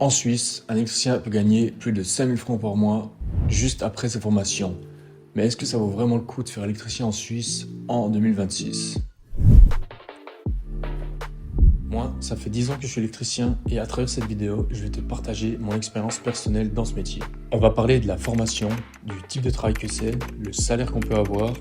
En Suisse, un électricien peut gagner plus de 5000 francs par mois juste après sa formation. Mais est-ce que ça vaut vraiment le coup de faire électricien en Suisse en 2026? Moi, ça fait 10 ans que je suis électricien et à travers cette vidéo, je vais te partager mon expérience personnelle dans ce métier. On va parler de la formation, du type de travail que c'est, le salaire qu'on peut avoir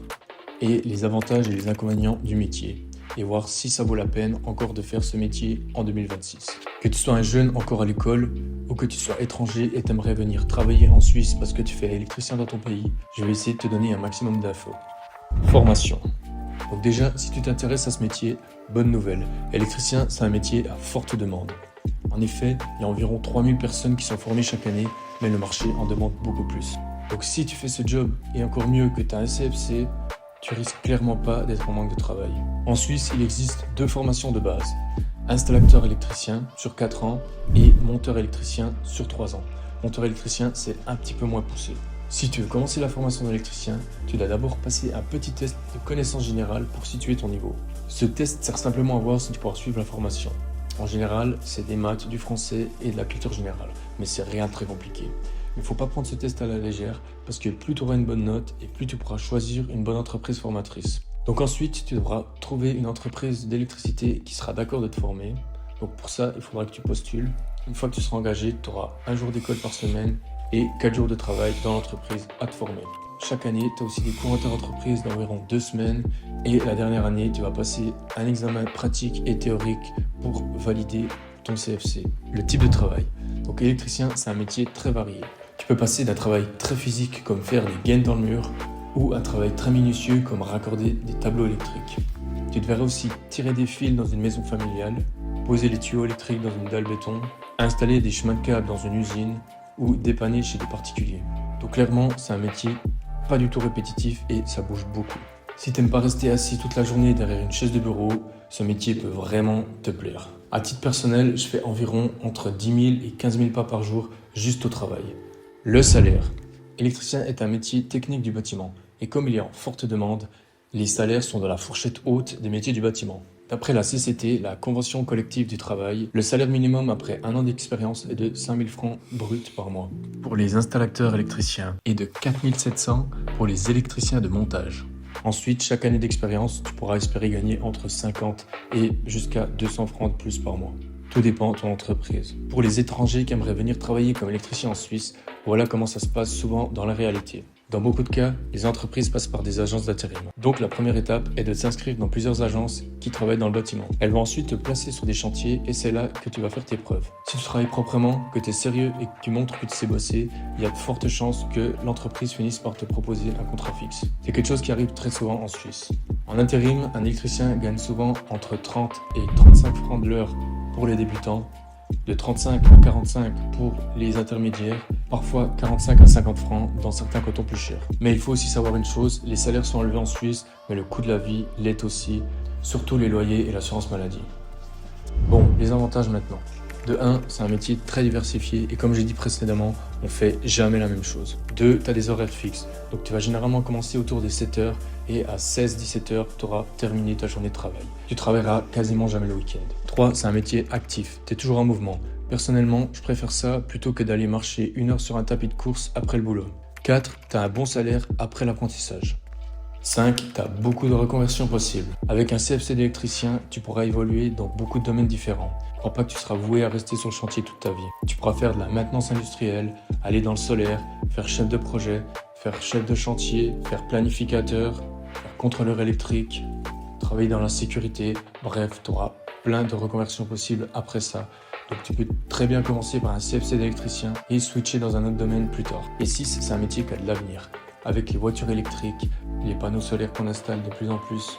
et les avantages et les inconvénients du métier. Et voir si ça vaut la peine encore de faire ce métier en 2026. Que tu sois un jeune encore à l'école ou que tu sois étranger et t'aimerais venir travailler en Suisse parce que tu fais électricien dans ton pays, je vais essayer de te donner un maximum d'infos. Formation. Donc déjà, si tu t'intéresses à ce métier, bonne nouvelle. Électricien, c'est un métier à forte demande. En effet, il y a environ 3000 personnes qui sont formées chaque année, mais le marché en demande beaucoup plus. Donc si tu fais ce job, et encore mieux que tu as un CFC, tu risques clairement pas d'être en manque de travail. En Suisse, il existe 2 formations de base. Installateur électricien sur 4 ans et monteur électricien sur 3 ans. Monteur électricien, c'est un petit peu moins poussé. Si tu veux commencer la formation d'électricien, tu dois d'abord passer un petit test de connaissances générales pour situer ton niveau. Ce test sert simplement à voir si tu pourras suivre la formation. En général, c'est des maths, du français et de la culture générale, mais c'est rien de très compliqué. Il ne faut pas prendre ce test à la légère parce que plus tu auras une bonne note et plus tu pourras choisir une bonne entreprise formatrice. Donc ensuite, tu devras trouver une entreprise d'électricité qui sera d'accord de te former. Donc pour ça, il faudra que tu postules. Une fois que tu seras engagé, tu auras 1 jour d'école par semaine et 4 jours de travail dans l'entreprise à te former. Chaque année, tu as aussi des cours inter-entreprises d'environ 2 semaines et la dernière année, tu vas passer un examen pratique et théorique pour valider ton CFC. Le type de travail. Donc électricien, c'est un métier très varié. Tu peux passer d'un travail très physique comme faire des gaines dans le mur ou un travail très minutieux comme raccorder des tableaux électriques. Tu devrais aussi tirer des fils dans une maison familiale, poser les tuyaux électriques dans une dalle béton, installer des chemins de câbles dans une usine ou dépanner chez des particuliers. Donc clairement, c'est un métier pas du tout répétitif et ça bouge beaucoup. Si t'aimes pas rester assis toute la journée derrière une chaise de bureau, ce métier peut vraiment te plaire. À titre personnel, je fais environ entre 10 000 et 15 000 pas par jour juste au travail. Le salaire. Électricien est un métier technique du bâtiment et comme il est en forte demande, les salaires sont dans la fourchette haute des métiers du bâtiment. D'après la CCT, la Convention collective du travail, le salaire minimum après 1 an d'expérience est de 5 000 francs bruts par mois pour les installateurs électriciens et de 4 700 pour les électriciens de montage. Ensuite, chaque année d'expérience, tu pourras espérer gagner entre 50 et jusqu'à 200 francs de plus par mois. Tout dépend de ton entreprise. Pour les étrangers qui aimeraient venir travailler comme électricien en Suisse, voilà comment ça se passe souvent dans la réalité. Dans beaucoup de cas, les entreprises passent par des agences d'intérim. Donc la première étape est de s'inscrire dans plusieurs agences qui travaillent dans le bâtiment. Elles vont ensuite te placer sur des chantiers et c'est là que tu vas faire tes preuves. Si tu travailles proprement, que tu es sérieux et que tu montres que tu sais bosser, il y a de fortes chances que l'entreprise finisse par te proposer un contrat fixe. C'est quelque chose qui arrive très souvent en Suisse. En intérim, un électricien gagne souvent entre 30 et 35 francs de l'heure pour les débutants, de 35 à 45 pour les intermédiaires, parfois 45 à 50 francs dans certains cantons plus chers. Mais il faut aussi savoir une chose, les salaires sont élevés en Suisse, mais le coût de la vie l'est aussi, surtout les loyers et l'assurance maladie. Bon, les avantages maintenant. De 1, c'est un métier très diversifié et comme j'ai dit précédemment, on fait jamais la même chose. 2, tu as des horaires fixes, donc tu vas généralement commencer autour des 7h et à 16-17h, tu auras terminé ta journée de travail. Tu travailleras quasiment jamais le week-end. 3, c'est un métier actif, tu es toujours en mouvement. Personnellement, je préfère ça plutôt que d'aller marcher 1 heure sur un tapis de course après le boulot. 4, tu as un bon salaire après l'apprentissage. 5, tu as beaucoup de reconversions possibles. Avec un CFC d'électricien, tu pourras évoluer dans beaucoup de domaines différents. Je crois pas que tu seras voué à rester sur le chantier toute ta vie. Tu pourras faire de la maintenance industrielle, aller dans le solaire, faire chef de projet, faire chef de chantier, faire planificateur, faire contrôleur électrique, travailler dans la sécurité. Bref, tu auras plein de reconversions possibles après ça. Donc tu peux très bien commencer par un CFC d'électricien et switcher dans un autre domaine plus tard. Et 6, c'est un métier qui a de l'avenir. Avec les voitures électriques, les panneaux solaires qu'on installe de plus en plus,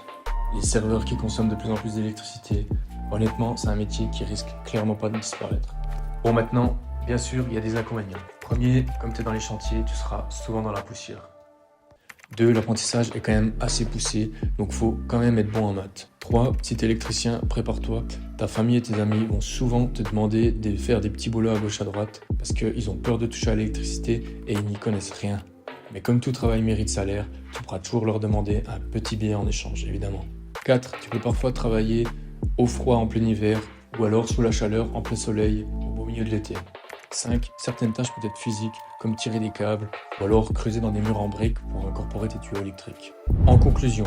les serveurs qui consomment de plus en plus d'électricité, honnêtement, c'est un métier qui risque clairement pas de disparaître. Bon, maintenant, bien sûr, il y a des inconvénients. Premier, comme tu es dans les chantiers, tu seras souvent dans la poussière. 2, l'apprentissage est quand même assez poussé, donc faut quand même être bon en maths. 3, si tu es électricien, prépare-toi. Ta famille et tes amis vont souvent te demander de faire des petits boulots à gauche à droite parce qu'ils ont peur de toucher à l'électricité et ils n'y connaissent rien. Mais comme tout travail mérite salaire, tu pourras toujours leur demander un petit billet en échange, évidemment. 4, tu peux parfois travailler au froid en plein hiver ou alors sous la chaleur en plein soleil au beau milieu de l'été. 5. Certaines tâches peuvent être physiques, comme tirer des câbles, ou alors creuser dans des murs en briques pour incorporer tes tuyaux électriques. En conclusion,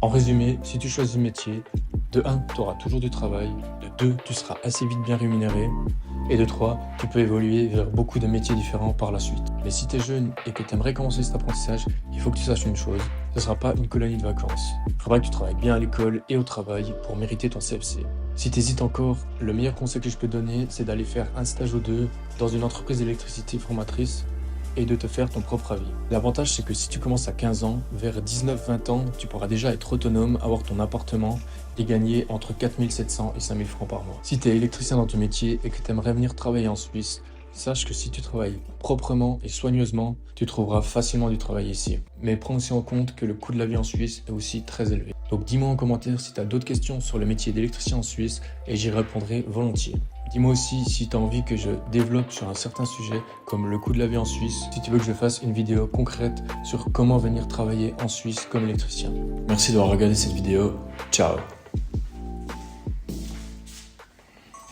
en résumé, si tu choisis le métier, de 1, tu auras toujours du travail, de 2, tu seras assez vite bien rémunéré, et de 3, tu peux évoluer vers beaucoup de métiers différents par la suite. Mais si tu es jeune et que tu aimerais commencer cet apprentissage, il faut que tu saches une chose, ce ne sera pas une colonie de vacances. Il faudra que tu travailles bien à l'école et au travail pour mériter ton CFC. Si tu hésites encore, le meilleur conseil que je peux te donner, c'est d'aller faire un stage ou deux dans une entreprise d'électricité formatrice et de te faire ton propre avis. L'avantage, c'est que si tu commences à 15 ans, vers 19-20 ans, tu pourras déjà être autonome, avoir ton appartement et gagner entre 4 700 et 5 000 francs par mois. Si tu es électricien dans ton métier et que tu aimerais venir travailler en Suisse, sache que si tu travailles proprement et soigneusement, tu trouveras facilement du travail ici. Mais prends aussi en compte que le coût de la vie en Suisse est aussi très élevé. Donc dis-moi en commentaire si tu as d'autres questions sur le métier d'électricien en Suisse et j'y répondrai volontiers. Dis-moi aussi si tu as envie que je développe sur un certain sujet comme le coût de la vie en Suisse, si tu veux que je fasse une vidéo concrète sur comment venir travailler en Suisse comme électricien. Merci d'avoir regardé cette vidéo. Ciao!